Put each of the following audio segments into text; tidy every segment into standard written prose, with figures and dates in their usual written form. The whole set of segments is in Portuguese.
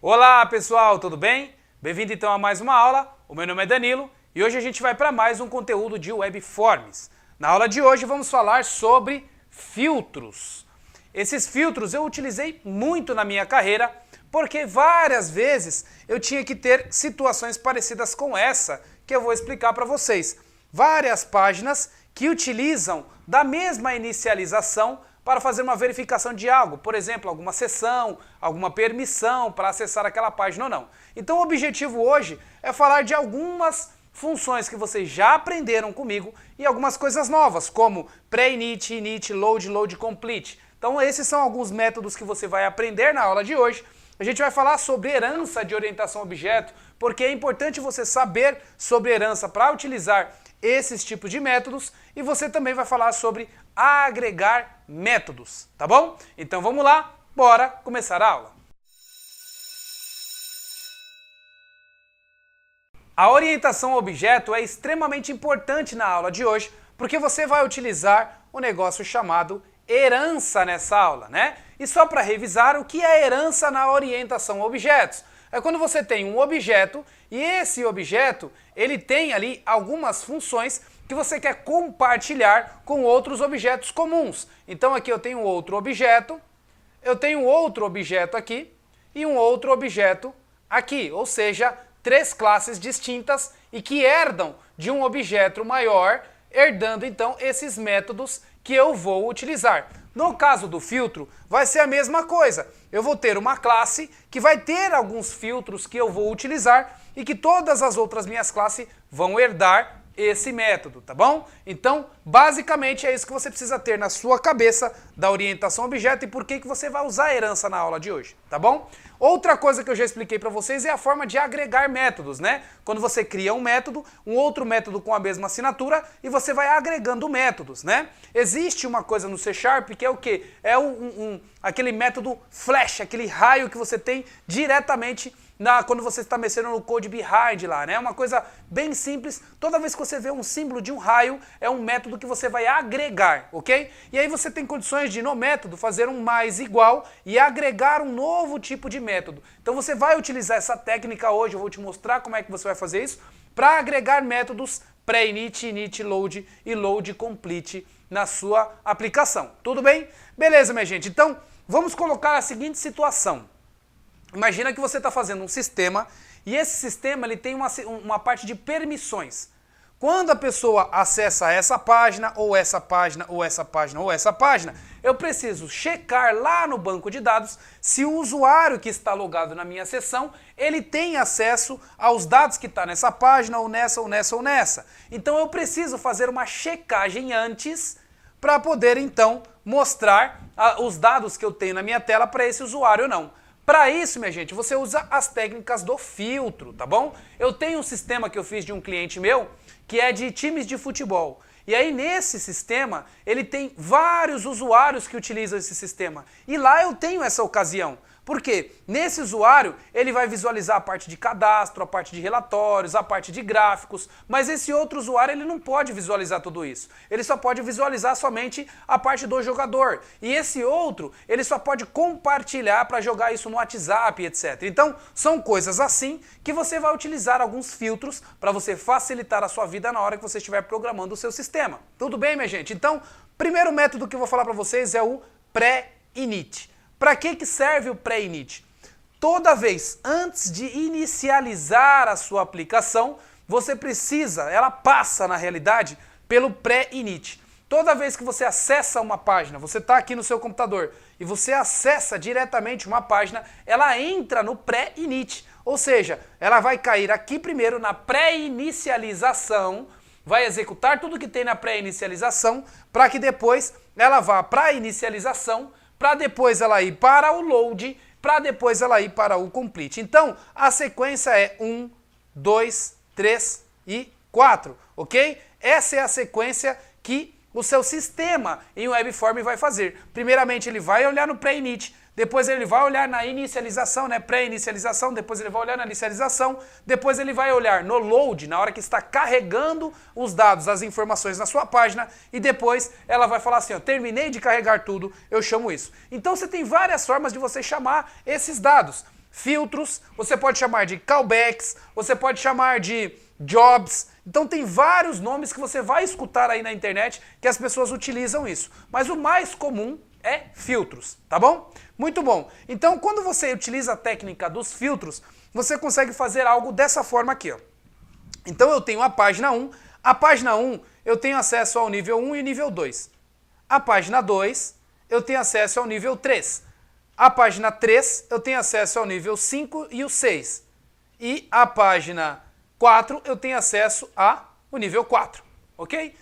Olá pessoal, tudo bem? Bem-vindo então a mais uma aula, o meu nome é Danilo e hoje a gente vai para mais um conteúdo de Webforms. Na aula de hoje vamos falar sobre filtros. Esses filtros eu utilizei muito na minha carreira porque várias vezes eu tinha que ter situações parecidas com essa que eu vou explicar para vocês. Várias páginas que utilizam da mesma inicialização para fazer uma verificação de algo, por exemplo, alguma seção, alguma permissão para acessar aquela página ou não. Então o objetivo hoje é falar de algumas funções que vocês já aprenderam comigo e algumas coisas novas, como pré-init, init, load, load complete. Então esses são alguns métodos que você vai aprender na aula de hoje. A gente vai falar sobre herança de orientação a objeto, porque é importante você saber sobre herança para utilizar esses tipos de métodos, e você também vai falar sobre agregar métodos, tá bom? Então vamos lá, bora começar a aula. A orientação a objeto é extremamente importante na aula de hoje, porque você vai utilizar um negócio chamado herança nessa aula, né? E só para revisar, o que é herança na orientação a objetos? É quando você tem um objeto e esse objeto, ele tem ali algumas funções que você quer compartilhar com outros objetos comuns. Então aqui eu tenho outro objeto, eu tenho outro objeto aqui e um outro objeto aqui, ou seja, três classes distintas e que herdam de um objeto maior, herdando então esses métodos que eu vou utilizar. No caso do filtro, vai ser a mesma coisa. Eu vou ter uma classe que vai ter alguns filtros que eu vou utilizar e que todas as outras minhas classes vão herdar esse método, tá bom? Então, basicamente é isso que você precisa ter na sua cabeça da orientação a objeto e por que você vai usar a herança na aula de hoje, tá bom? Outra coisa que eu já expliquei para vocês é a forma de agregar métodos, né? Quando você cria um método, um outro método com a mesma assinatura e você vai agregando métodos, né? Existe uma coisa no C# que é o quê? É aquele método flash, aquele raio que você tem diretamente quando você está mexendo no code behind lá, né? Uma coisa bem simples. Toda vez que você vê um símbolo de um raio, é um método que você vai agregar, ok? E aí você tem condições de, no método, fazer um mais igual e agregar um novo tipo de método. Então você vai utilizar essa técnica hoje, eu vou te mostrar como é que você vai fazer isso, para agregar métodos pré-init, init, load e load complete na sua aplicação. Tudo bem? Beleza, minha gente. Então, vamos colocar a seguinte situação. Imagina que você está fazendo um sistema e esse sistema ele tem uma parte de permissões. Quando a pessoa acessa essa página, ou essa página, ou essa página, ou essa página, eu preciso checar lá no banco de dados se o usuário que está logado na minha sessão, ele tem acesso aos dados que está nessa página, ou nessa, ou nessa, ou nessa. Então eu preciso fazer uma checagem antes para poder então mostrar os dados que eu tenho na minha tela para esse usuário ou não. Para isso, minha gente, você usa as técnicas do filtro, tá bom? Eu tenho um sistema que eu fiz de um cliente meu, que é de times de futebol. E aí nesse sistema, ele tem vários usuários que utilizam esse sistema. E lá eu tenho essa ocasião. Por quê? Nesse usuário, ele vai visualizar a parte de cadastro, a parte de relatórios, a parte de gráficos, mas esse outro usuário ele não pode visualizar tudo isso. Ele só pode visualizar somente a parte do jogador. E esse outro, ele só pode compartilhar para jogar isso no WhatsApp, etc. Então, são coisas assim que você vai utilizar alguns filtros para você facilitar a sua vida na hora que você estiver programando o seu sistema. Tudo bem, minha gente? Então, primeiro método que eu vou falar para vocês é o pré-init. Para que serve o pré-init? Toda vez antes de inicializar a sua aplicação, você precisa, ela passa na realidade pelo pré-init. Toda vez que você acessa uma página, você está aqui no seu computador e você acessa diretamente uma página, ela entra no pré-init. Ou seja, ela vai cair aqui primeiro na pré-inicialização, vai executar tudo que tem na pré-inicialização, para que depois ela vá para a inicialização, para depois ela ir para o load, para depois ela ir para o complete. Então, a sequência é 1, 2, 3 e 4, ok? Essa é a sequência que o seu sistema em Webform vai fazer. Primeiramente, ele vai olhar no pré-init, depois ele vai olhar na inicialização, né, pré-inicialização, depois ele vai olhar na inicialização, depois ele vai olhar no load, na hora que está carregando os dados, as informações na sua página, e depois ela vai falar assim, ó, terminei de carregar tudo, eu chamo isso. Então você tem várias formas de você chamar esses dados. filtros, você pode chamar de callbacks, você pode chamar de jobs. Então tem vários nomes que você vai escutar aí na internet que as pessoas utilizam isso. Mas o mais comum é filtros, tá bom? Muito bom. Então quando você utiliza a técnica dos filtros, você consegue fazer algo dessa forma aqui, ó. Então eu tenho a página 1. A página 1 eu tenho acesso ao nível 1 e nível 2. A página 2 eu tenho acesso ao nível 3. A página 3 eu tenho acesso ao nível 5 e o 6. E a página 4 eu tenho acesso ao nível 4, ok?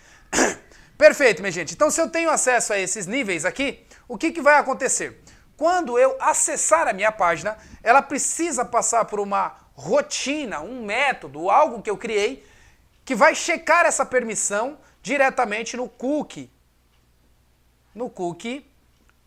Perfeito, minha gente. Então se eu tenho acesso a esses níveis aqui, o que vai acontecer? Quando eu acessar a minha página, ela precisa passar por uma rotina, um método, algo que eu criei, que vai checar essa permissão diretamente no cookie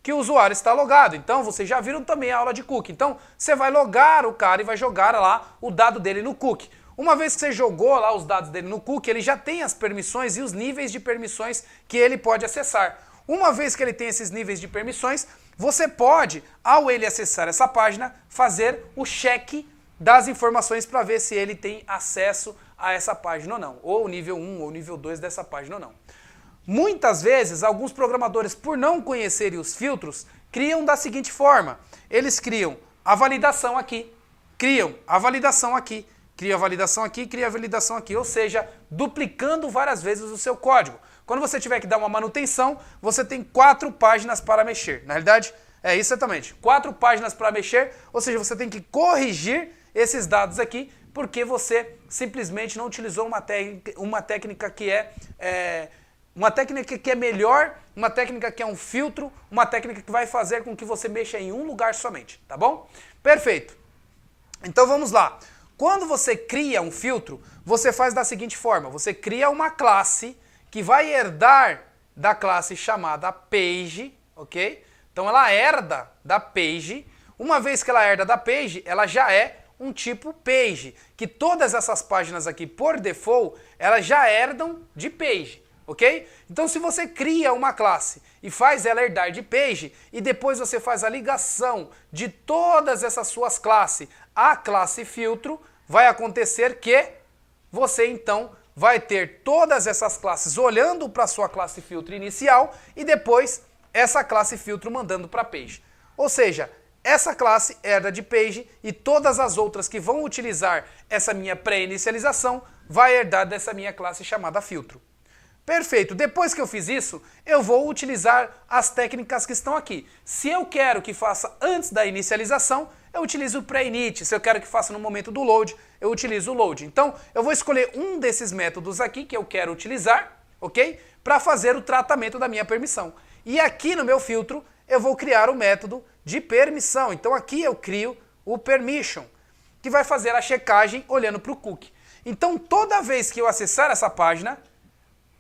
que o usuário está logado. Então, vocês já viram também a aula de cookie. Então, você vai logar o cara e vai jogar lá o dado dele no cookie. Uma vez que você jogou lá os dados dele no cookie, ele já tem as permissões e os níveis de permissões que ele pode acessar. Uma vez que ele tem esses níveis de permissões, você pode, ao ele acessar essa página, fazer o check das informações para ver se ele tem acesso a essa página ou não. Ou o nível 1 ou o nível 2 dessa página ou não. Muitas vezes, alguns programadores, por não conhecerem os filtros, criam da seguinte forma. Eles criam a validação aqui, criam a validação aqui, cria a validação aqui, cria a validação aqui. Ou seja, duplicando várias vezes o seu código. Quando você tiver que dar uma manutenção, você tem 4 páginas para mexer. Na realidade, é isso exatamente. 4 páginas para mexer, ou seja, você tem que corrigir esses dados aqui, porque você simplesmente não utilizou uma técnica que uma técnica que é melhor, uma técnica que é um filtro, uma técnica que vai fazer com que você mexa em um lugar somente, tá bom? Perfeito. Então vamos lá. Quando você cria um filtro, você faz da seguinte forma. Você cria uma classe que vai herdar da classe chamada page, ok? Então ela herda da page. Uma vez que ela herda da page, ela já é um tipo page, que todas essas páginas aqui, por default, elas já herdam de page. Ok? Então se você cria uma classe e faz ela herdar de page e depois você faz a ligação de todas essas suas classes à classe filtro, vai acontecer que você então vai ter todas essas classes olhando para a sua classe filtro inicial e depois essa classe filtro mandando para page. Ou seja, essa classe herda de page e todas as outras que vão utilizar essa minha pré-inicialização vai herdar dessa minha classe chamada filtro. Perfeito, depois que eu fiz isso, eu vou utilizar as técnicas que estão aqui. Se eu quero que faça antes da inicialização, eu utilizo o pré-init. Se eu quero que faça no momento do load, eu utilizo o load. Então, eu vou escolher um desses métodos aqui que eu quero utilizar, ok? Para fazer o tratamento da minha permissão. E aqui no meu filtro, eu vou criar o método de permissão. Então aqui eu crio o permission, que vai fazer a checagem olhando para o cookie. Então toda vez que eu acessar essa página,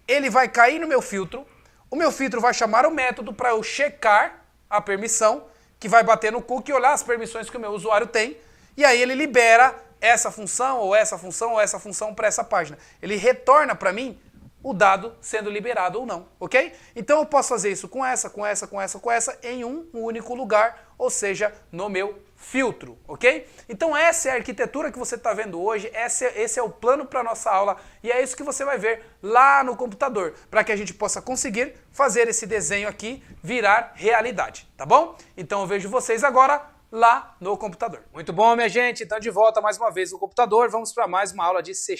ele vai cair no meu filtro, o meu filtro vai chamar o método para eu checar a permissão, que vai bater no cookie e olhar as permissões que o meu usuário tem, e aí ele libera essa função, ou essa função, ou essa função para essa página. Ele retorna para mim o dado sendo liberado ou não, ok? Então eu posso fazer isso com essa, com essa, com essa, com essa, em um único lugar, ou seja, no meu filtro, ok? Então essa é a arquitetura que você está vendo hoje, esse é o plano para a nossa aula e é isso que você vai ver lá no computador, para que a gente possa conseguir fazer esse desenho aqui virar realidade, tá bom? Então eu vejo vocês agora lá no computador. Muito bom, minha gente, então de volta mais uma vez no computador, vamos para mais uma aula de C#,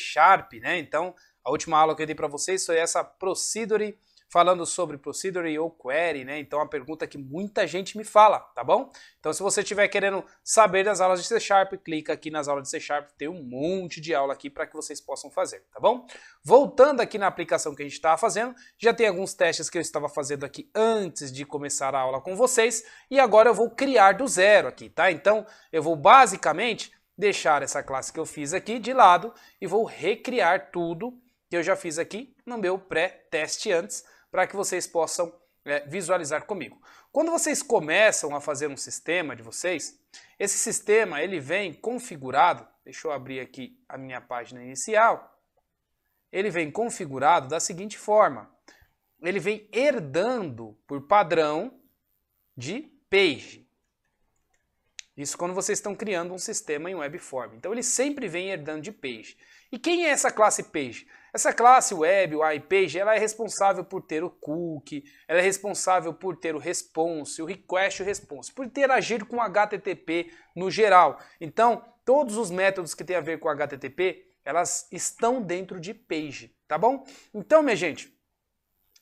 né? Então a última aula que eu dei para vocês foi essa procedure, falando sobre procedure ou query, né? Então é uma pergunta que muita gente me fala, tá bom? Então se você estiver querendo saber das aulas de C#, clica aqui nas aulas de C#, tem um monte de aula aqui para que vocês possam fazer, tá bom? Voltando aqui na aplicação que a gente estava fazendo, já tem alguns testes que eu estava fazendo aqui antes de começar a aula com vocês, e agora eu vou criar do zero aqui, tá? Então eu vou basicamente deixar essa classe que eu fiz aqui de lado e vou recriar tudo que eu já fiz aqui no meu pré-teste antes, para que vocês possam visualizar comigo. Quando vocês começam a fazer um sistema de vocês, esse sistema ele vem configurado, deixa eu abrir aqui a minha página inicial, ele vem configurado da seguinte forma, ele vem herdando por padrão de page. Isso quando vocês estão criando um sistema em WebForm. Então ele sempre vem herdando de page. E quem é essa classe page? Essa classe web, o iPage, ela é responsável por ter o cookie, ela é responsável por ter o response, o request e o response, por interagir com o HTTP no geral. Então, todos os métodos que tem a ver com o HTTP, elas estão dentro de page, tá bom? Então, minha gente,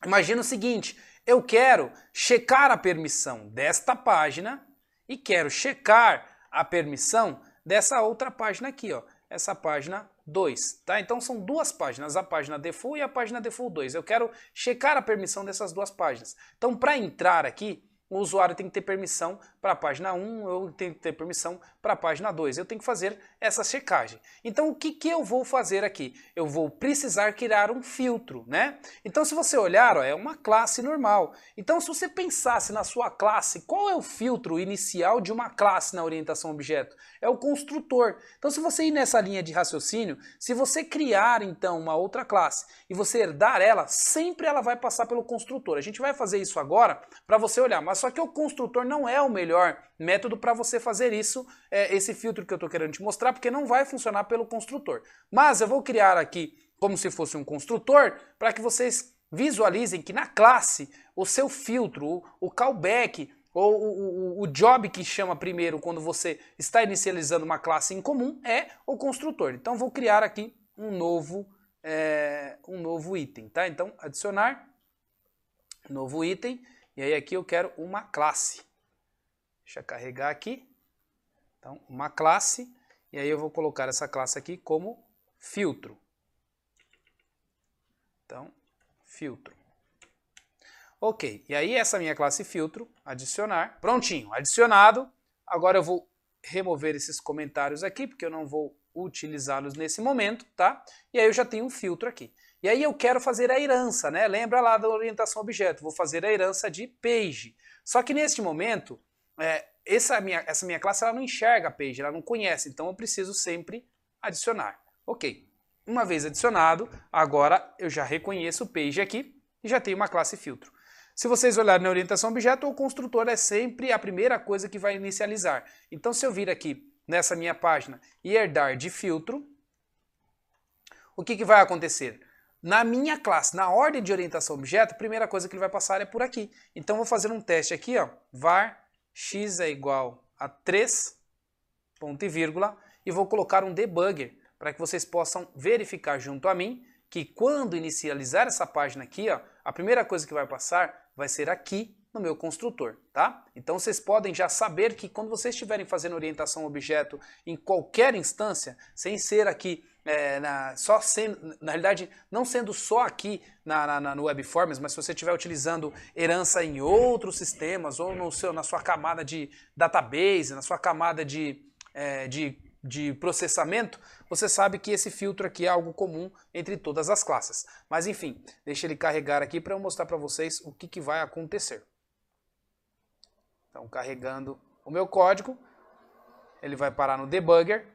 imagina o seguinte, eu quero checar a permissão desta página e quero checar a permissão dessa outra página aqui, ó, essa página 2, tá? Então são duas páginas, a página default e a página default 2. Eu quero checar a permissão dessas duas páginas. Então, para entrar aqui, o usuário tem que ter permissão para a página 1, eu tenho que ter permissão para a página 2. Eu tenho que fazer essa checagem. Então, o que eu vou fazer aqui? Eu vou precisar criar um filtro, né? Então, se você olhar, ó, é uma classe normal. Então, se você pensasse na sua classe, qual é o filtro inicial de uma classe na orientação a objeto? É o construtor. Então, se você ir nessa linha de raciocínio, se você criar, então, uma outra classe e você herdar ela, sempre ela vai passar pelo construtor. A gente vai fazer isso agora para você olhar, mas só que o construtor não é o melhor método para você fazer isso, esse filtro que eu estou querendo te mostrar, porque não vai funcionar pelo construtor. Mas eu vou criar aqui como se fosse um construtor para que vocês visualizem que na classe o seu filtro, o callback, ou o job que chama primeiro quando você está inicializando uma classe em comum é o construtor. Então vou criar aqui um novo item, tá? Então adicionar, novo item. E aí aqui eu quero uma classe. Deixa eu carregar aqui. Então, uma classe. E aí eu vou colocar essa classe aqui como filtro. Então, filtro. Ok, e aí essa minha classe filtro, adicionar. Prontinho, adicionado. Agora eu vou remover esses comentários aqui, porque eu não vou utilizá-los nesse momento, tá? E aí eu já tenho um filtro aqui. E aí eu quero fazer a herança, né? Lembra lá da orientação a objeto, vou fazer a herança de page. Só que neste momento, essa minha classe ela não enxerga a page, ela não conhece, então eu preciso sempre adicionar. Ok, uma vez adicionado, agora eu já reconheço o page aqui e já tenho uma classe filtro. Se vocês olharem na orientação a objeto, o construtor é sempre a primeira coisa que vai inicializar. Então se eu vir aqui nessa minha página e herdar de filtro, o que vai acontecer? Na minha classe, na ordem de orientação objeto, a primeira coisa que ele vai passar é por aqui. Então vou fazer um teste aqui, ó, var x é igual a 3, ponto e vírgula, e vou colocar um debugger para que vocês possam verificar junto a mim que quando inicializar essa página aqui, ó, a primeira coisa que vai passar vai ser aqui no meu construtor, tá? Então vocês podem já saber que quando vocês estiverem fazendo orientação a objeto em qualquer instância, sem ser aqui, na realidade, não sendo só aqui no WebForms, mas se você estiver utilizando herança em outros sistemas, ou na sua camada de database, na sua camada de processamento, você sabe que esse filtro aqui é algo comum entre todas as classes. Mas enfim, deixa ele carregar aqui para eu mostrar para vocês o que vai acontecer. Então, carregando o meu código, ele vai parar no debugger.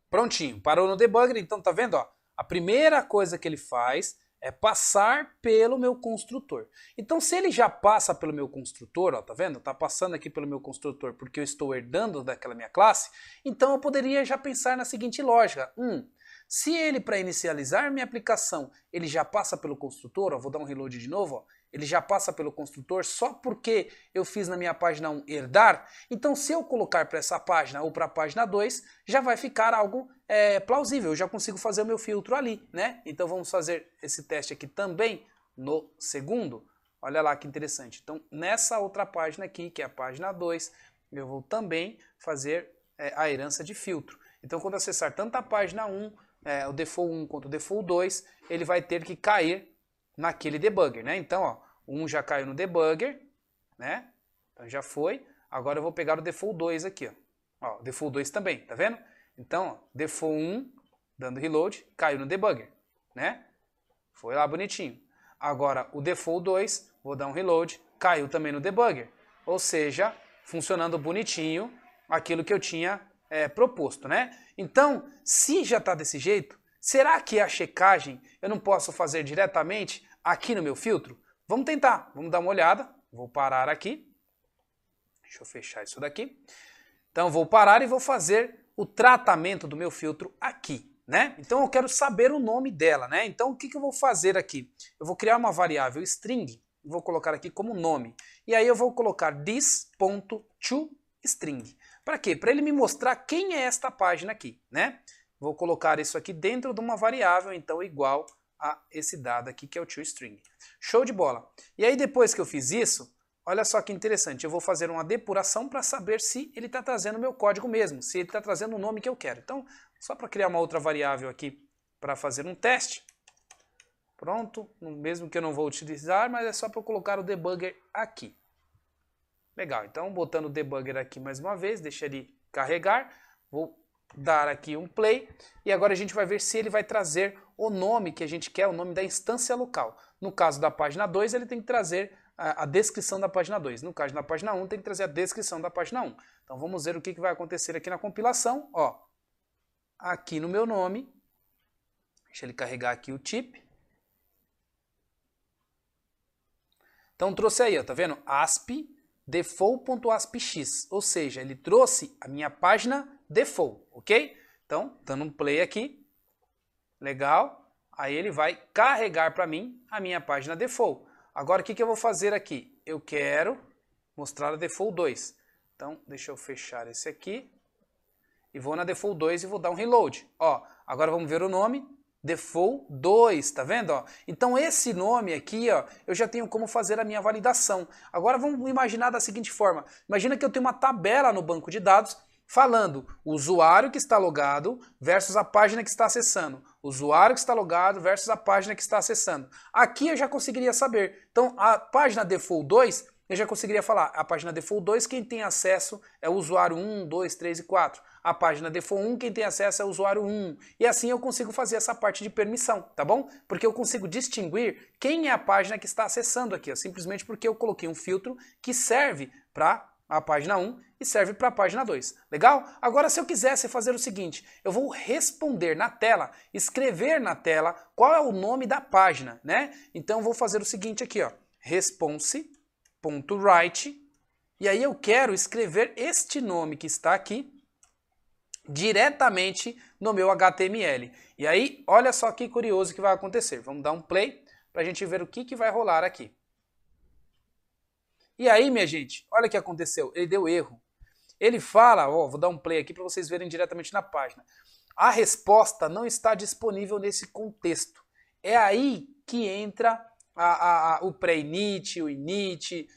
Prontinho, parou no debugger, então tá vendo? Ó, a primeira coisa que ele faz é passar pelo meu construtor. Então, se ele já passa pelo meu construtor, ó, tá vendo? Tá passando aqui pelo meu construtor porque eu estou herdando daquela minha classe, então eu poderia já pensar na seguinte lógica. Se ele, para inicializar minha aplicação, ele já passa pelo construtor, ó, vou dar um reload de novo, ó, ele já passa pelo construtor só porque eu fiz na minha página 1 herdar, então se eu colocar para essa página ou para a página 2, já vai ficar algo plausível, eu já consigo fazer o meu filtro ali, né? Então vamos fazer esse teste aqui também no segundo. Olha lá que interessante. Então nessa outra página aqui, que é a página 2, eu vou também fazer a herança de filtro. Então quando acessar tanto a página 1, o default 1 quanto o default 2, ele vai ter que cair naquele debugger, né? Então, ó, 1 já caiu no debugger, né? Então já foi. Agora eu vou pegar o default 2 aqui, ó. Ó, o default 2 também, tá vendo? Então, ó, default 1, dando reload, caiu no debugger, né? Foi lá bonitinho. Agora, o default 2, vou dar um reload, caiu também no debugger. Ou seja, funcionando bonitinho aquilo que eu tinha proposto, né? Então, se já está desse jeito, será que a checagem eu não posso fazer diretamente aqui no meu filtro? Vamos tentar, vamos dar uma olhada. Vou parar aqui. Deixa eu fechar isso daqui. Então eu vou parar e vou fazer o tratamento do meu filtro aqui, né? Então eu quero saber o nome dela, né? Então o que eu vou fazer aqui? Eu vou criar uma variável string, vou colocar aqui como nome. E aí eu vou colocar this.toString. Para quê? Para ele me mostrar quem é esta página aqui, né? Vou colocar isso aqui dentro de uma variável, então igual a esse dado aqui que é o toString. Show de bola. E aí depois que eu fiz isso, olha só que interessante, eu vou fazer uma depuração para saber se ele está trazendo o meu código mesmo, se ele está trazendo o nome que eu quero. Então, só para criar uma outra variável aqui para fazer um teste. Pronto, mesmo que eu não vou utilizar, mas é só para eu colocar o debugger aqui. Legal, então botando o debugger aqui mais uma vez, deixa ele carregar, vou dar aqui um play e agora a gente vai ver se ele vai trazer o nome que a gente quer, o nome da instância local. No caso da página 2, ele tem que trazer a descrição da página 2. No caso da página 1, tem que trazer a descrição da página 1. Então vamos ver o que vai acontecer aqui na compilação. Ó, aqui no meu nome, deixa ele carregar aqui o tip. Então trouxe aí, ó, tá vendo? ASP default.aspx, ou seja, ele trouxe a minha página default, ok? Então, dando um play aqui, legal, aí ele vai carregar para mim a minha página default. Agora o que eu vou fazer aqui? Eu quero mostrar a default 2. Então, deixa eu fechar esse aqui e vou na default 2 e vou dar um reload. Ó, agora vamos ver o nome. Default 2, tá vendo? Ó? Então esse nome aqui, ó, eu já tenho como fazer a minha validação. Agora vamos imaginar da seguinte forma. Imagina que eu tenho uma tabela no banco de dados falando o usuário que está logado versus a página que está acessando. O usuário que está logado versus a página que está acessando. Aqui eu já conseguiria saber. Então a página default 2, eu já conseguiria falar. A página default 2, quem tem acesso é o usuário 1, 2, 3 e 4. A página default 1, quem tem acesso é o usuário 1. E assim eu consigo fazer essa parte de permissão, tá bom? Porque eu consigo distinguir quem é a página que está acessando aqui, ó, simplesmente porque eu coloquei um filtro que serve para a página 1 e serve para a página 2. Legal? Agora, se eu quisesse fazer o seguinte, eu vou responder na tela, escrever na tela qual é o nome da página, né? Então eu vou fazer o seguinte aqui, ó, response.write, e aí eu quero escrever este nome que está aqui diretamente no meu HTML. E aí, olha só que curioso que vai acontecer. Vamos dar um play para a gente ver o que vai rolar aqui. E aí, minha gente, olha o que aconteceu. Ele deu erro. Ele fala, ó, vou dar um play aqui para vocês verem diretamente na página. A resposta não está disponível nesse contexto. É aí que entra o pré-init, o init,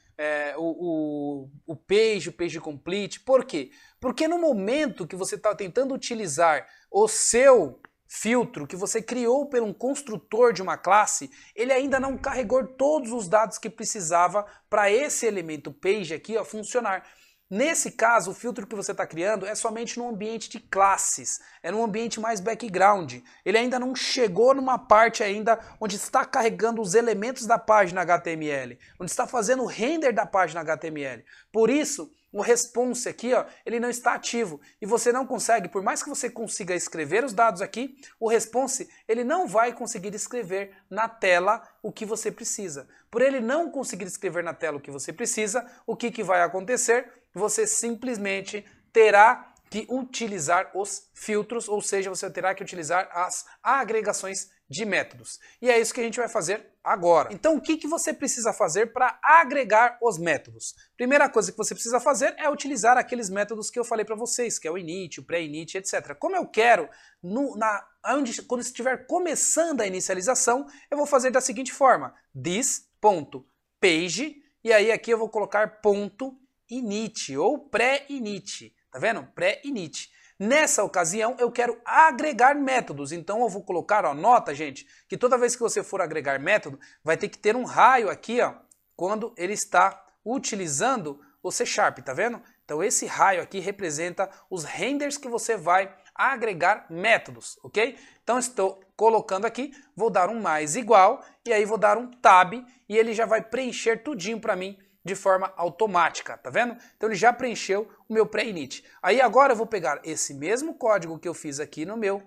o page complete. Por quê? Porque no momento que você está tentando utilizar o seu filtro que você criou por um construtor de uma classe, ele ainda não carregou todos os dados que precisava para esse elemento page aqui, ó, funcionar. Nesse caso, o filtro que você está criando é somente no ambiente de classes, é num ambiente mais background. Ele ainda não chegou numa parte ainda onde está carregando os elementos da página HTML, onde está fazendo o render da página HTML. Por isso, o response aqui, ó, ele não está ativo e você não consegue, por mais que você consiga escrever os dados aqui, o response ele não vai conseguir escrever na tela o que você precisa. Por ele não conseguir escrever na tela o que você precisa, o que vai acontecer? Você simplesmente terá que utilizar os filtros, ou seja, você terá que utilizar as agregações de métodos. E é isso que a gente vai fazer agora. Então, o que você precisa fazer para agregar os métodos? Primeira coisa que você precisa fazer é utilizar aqueles métodos que eu falei para vocês, que é o init, o pré-init, etc. Como eu quero, quando estiver começando a inicialização, eu vou fazer da seguinte forma, this.page, e aí aqui eu vou colocar ponto init ou pré-init, tá vendo? Pré-init. Nessa ocasião eu quero agregar métodos, então eu vou colocar, ó, nota, gente, que toda vez que você for agregar método, vai ter que ter um raio aqui, ó, quando ele está utilizando o C#, tá vendo? Então esse raio aqui representa os renders que você vai agregar métodos, ok? Então estou colocando aqui, vou dar um mais igual, e aí vou dar um tab, e ele já vai preencher tudinho para mim, de forma automática, tá vendo? Então ele já preencheu o meu pré-init. Aí agora eu vou pegar esse mesmo código que eu fiz aqui no meu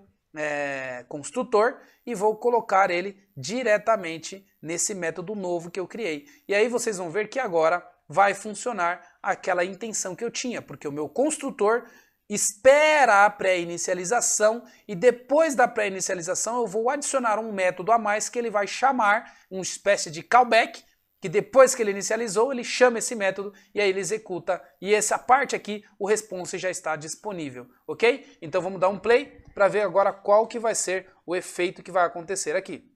construtor e vou colocar ele diretamente nesse método novo que eu criei. E aí vocês vão ver que agora vai funcionar aquela intenção que eu tinha, porque o meu construtor espera a pré-inicialização e depois da pré-inicialização eu vou adicionar um método a mais que ele vai chamar uma espécie de callback, que depois que ele inicializou, ele chama esse método e aí ele executa. E essa parte aqui, o response já está disponível, ok? Então vamos dar um play para ver agora qual que vai ser o efeito que vai acontecer aqui.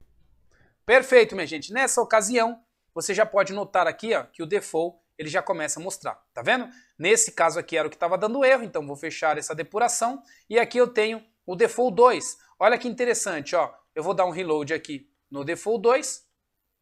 Perfeito, minha gente. Nessa ocasião, você já pode notar aqui ó, que o default ele já começa a mostrar, tá vendo? Nesse caso aqui era o que estava dando erro, então vou fechar essa depuração. E aqui eu tenho o default 2. Olha que interessante, ó. Eu vou dar um reload aqui no default 2.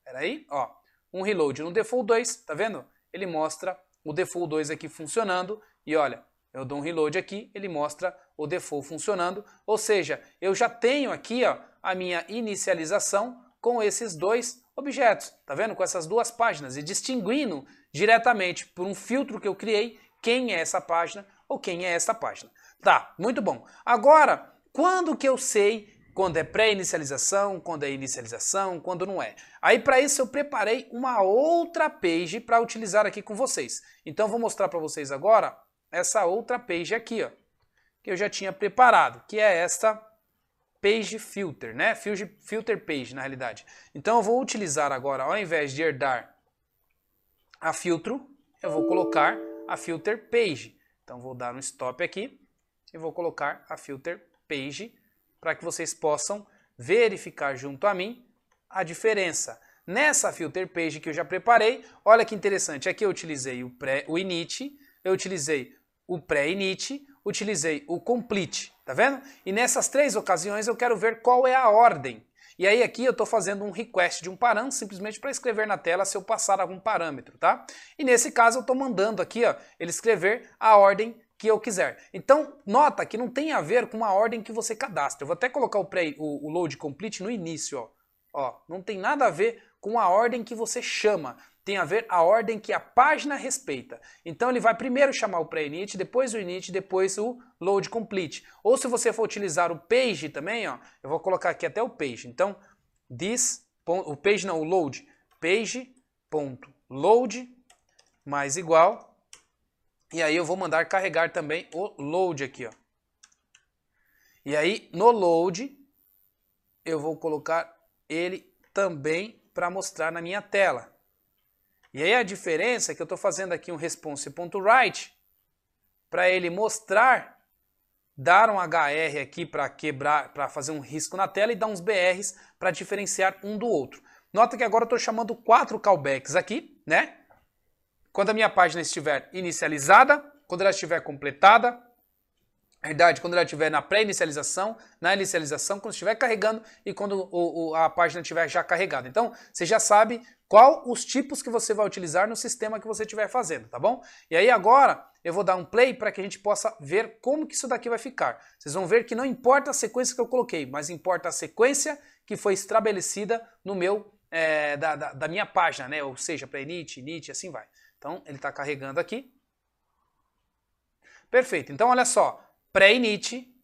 Peraí, ó. Um reload no default 2, tá vendo? Ele mostra o default 2 aqui funcionando e olha, eu dou um reload aqui, ele mostra o default funcionando, ou seja, eu já tenho aqui ó, a minha inicialização com esses dois objetos, tá vendo? Com essas duas páginas e distinguindo diretamente por um filtro que eu criei quem é essa página ou quem é essa página. Tá, muito bom. Agora, quando que eu sei quando é pré-inicialização, quando é inicialização, quando não é? Aí para isso eu preparei uma outra page para utilizar aqui com vocês. Então vou mostrar para vocês agora essa outra page aqui, ó, que eu já tinha preparado, que é esta page filter, né? Filter page na realidade. Então eu vou utilizar agora, ao invés de herdar a filtro, eu vou colocar a filter page. Então vou dar um stop aqui e vou colocar a filter page para que vocês possam verificar junto a mim a diferença. Nessa filter page que eu já preparei, olha que interessante, aqui eu utilizei o init, eu utilizei o pré-init, utilizei o complete, tá vendo? E nessas três ocasiões eu quero ver qual é a ordem. E aí aqui eu estou fazendo um request de um parâmetro simplesmente para escrever na tela se eu passar algum parâmetro, tá? E nesse caso eu estou mandando aqui, ó, ele escrever a ordem que eu quiser. Então, nota que não tem a ver com a ordem que você cadastra. Eu vou até colocar o load complete no início, ó. Ó, não tem nada a ver com a ordem que você chama. Tem a ver a ordem que a página respeita. Então ele vai primeiro chamar o pré-init, depois o init, depois o load complete. Ou se você for utilizar o page também, ó, eu vou colocar aqui até o page. Então, o page não, o load, page.load mais igual. E aí eu vou mandar carregar também o load aqui, ó. E aí no load eu vou colocar ele também para mostrar na minha tela. E aí a diferença é que eu estou fazendo aqui um response.write para ele mostrar, dar um HR aqui para quebrar, para fazer um risco na tela e dar uns BRs para diferenciar um do outro. Nota que agora eu estou chamando 4 callbacks aqui, né? Quando a minha página estiver inicializada, quando ela estiver completada, na verdade, quando ela estiver na pré-inicialização, na inicialização, quando estiver carregando e quando a página estiver já carregada. Então, você já sabe qual os tipos que você vai utilizar no sistema que você estiver fazendo, tá bom? E aí agora eu vou dar um play para que a gente possa ver como que isso daqui vai ficar. Vocês vão ver que não importa a sequência que eu coloquei, mas importa a sequência que foi estabelecida no meu, da minha página, né? Ou seja, pré-init, init, assim vai. Então, ele está carregando aqui. Perfeito. Então, olha só. Pré-init,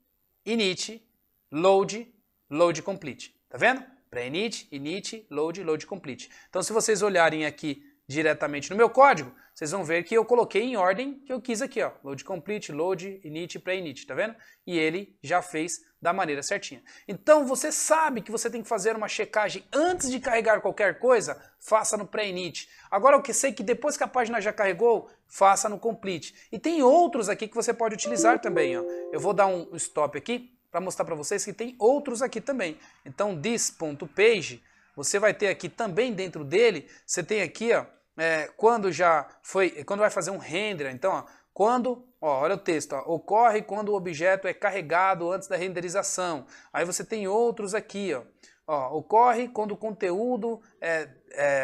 init, load, load complete. Tá vendo? Pré-init, init, load, load complete. Então, se vocês olharem aqui diretamente no meu código, vocês vão ver que eu coloquei em ordem que eu quis aqui, ó. Load complete, load, init, pré-init, tá vendo? E ele já fez da maneira certinha. Então, você sabe que você tem que fazer uma checagem antes de carregar qualquer coisa, faça no pré-init. Agora, eu que sei que depois que a página já carregou, faça no complete. E tem outros aqui que você pode utilizar também, ó. Eu vou dar um stop aqui para mostrar para vocês que tem outros aqui também. Então, this.page, você vai ter aqui também dentro dele, você tem aqui, ó, quando vai fazer um render, então, ó, olha o texto, ó, ocorre quando o objeto é carregado antes da renderização. Aí você tem outros aqui, ó, ocorre quando o conteúdo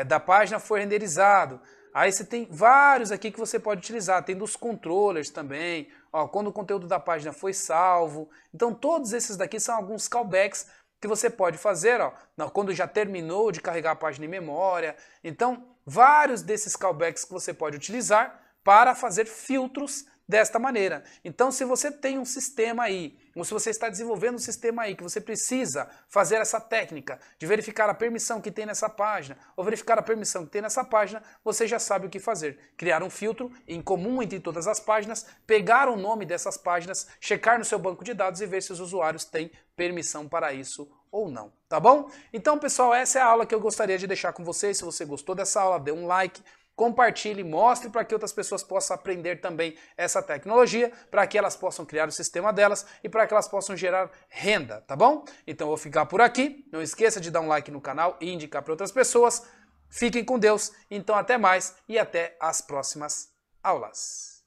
da página for renderizado. Aí você tem vários aqui que você pode utilizar, tem dos controllers também, ó, quando o conteúdo da página foi salvo. Então todos esses daqui são alguns callbacks que você pode fazer, ó, quando já terminou de carregar a página em memória. Então, vários desses callbacks que você pode utilizar para fazer filtros desta maneira. Então, se você tem um sistema aí, ou se você está desenvolvendo um sistema aí que você precisa fazer essa técnica de verificar a permissão que tem nessa página, ou verificar a permissão que tem nessa página, você já sabe o que fazer. Criar um filtro em comum entre todas as páginas, pegar o nome dessas páginas, checar no seu banco de dados e ver se os usuários têm permissão para isso ou não, tá bom? Então, pessoal, essa é a aula que eu gostaria de deixar com vocês. Se você gostou dessa aula, dê um like, compartilhe, mostre para que outras pessoas possam aprender também essa tecnologia, para que elas possam criar o sistema delas e para que elas possam gerar renda, tá bom? Então eu vou ficar por aqui, não esqueça de dar um like no canal e indicar para outras pessoas. Fiquem com Deus, então até mais e até as próximas aulas.